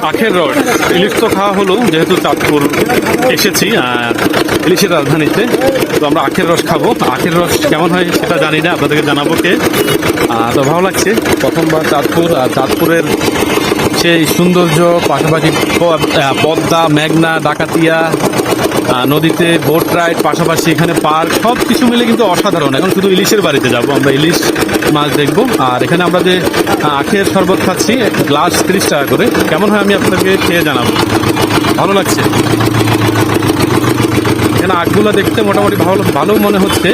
আখের রস। ইলিশ তো খাওয়া হলো, যেহেতু চাঁদপুর এসেছি ইলিশের রাজধানীতে, তো আমরা আখের রস খাবো। আখের রস কেমন হয় সেটা জানি না, আপনাদেরকে জানাবো কে। তো ভালো লাগছে প্রথমবার চাঁদপুর, আর চাঁদপুরের সেই সৌন্দর্য, পাশাপাশি পদ্মা, মেঘনা, ডাকাতিয়া নদীতে বোট রাইড, পাশাপাশি এখানে পার্ক, সব কিছু মিলে কিন্তু অসাধারণ। এখন শুধু ইলিশের বাড়িতে যাব, আমরা ইলিশ মাছ দেখবো। আর এখানে আমরা যে আখের শরবত খাচ্ছি, গ্লাস 30 টাকা করে। কেমন হয় আমি আপনাকে খেয়ে জানাবো। ভালো লাগছে। এখানে আখগুলো দেখতে মোটামুটি ভালো ভালো মনে হচ্ছে।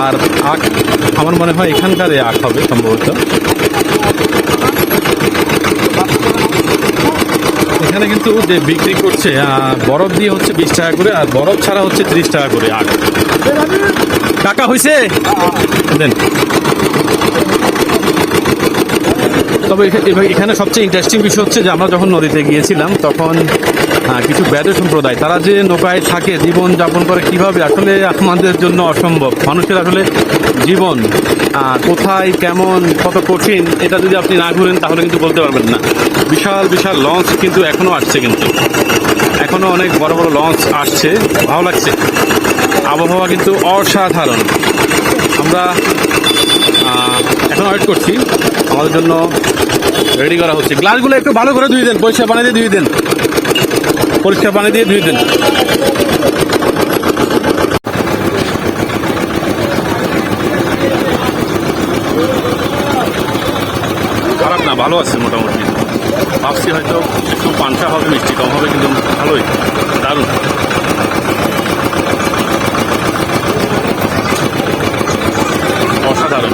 আর আখ আমার মনে হয় এখানকার আখ হবে সম্ভবত। এখানে কিন্তু যে বিক্রি করছে বরফ দিয়ে হচ্ছে 20 টাকা করে, আর বরফ ছাড়া হচ্ছে 30 টাকা করে আখ। টাকা হয়েছে দেন। তবে এখানে সবচেয়ে ইন্টারেস্টিং বিষয় হচ্ছে যে আমরা যখন নদীতে গিয়েছিলাম তখন কিছু বেদে সম্প্রদায়, তারা যে নৌকায় থাকে, জীবন যাপন করে কিভাবে, আসলে আমাদের জন্য অসম্ভব। মানুষের আসলে জীবন কোথায়, কেমন, কত কঠিন, এটা যদি আপনি না ঘুরেন তাহলে কিন্তু বলতে পারবেন না। বিশাল বিশাল লঞ্চ কিন্তু এখনো আসছে, কিন্তু এখনো অনেক বড় বড় লঞ্চ আসছে। ভালো লাগছে। আবহাওয়া কিন্তু অসাধারণ। আমরা এখন ওয়েট করছি, আমাদের জন্য রেডি করা হচ্ছে। গ্লাসগুলো একটু ভালো করে ধুয়ে দেন, পরিষ্কার পানি দিয়ে ধুয়ে দেন, পরিষ্কার পানি দিয়ে ধুয়ে দেন। খারাপ না, ভালো আছে মোটামুটি। ভাবছি হয়তো একটু পাঞ্চা হবে, মিষ্টি কম হবে, কিন্তু ভালোই, দারুণ। অসাধারণ।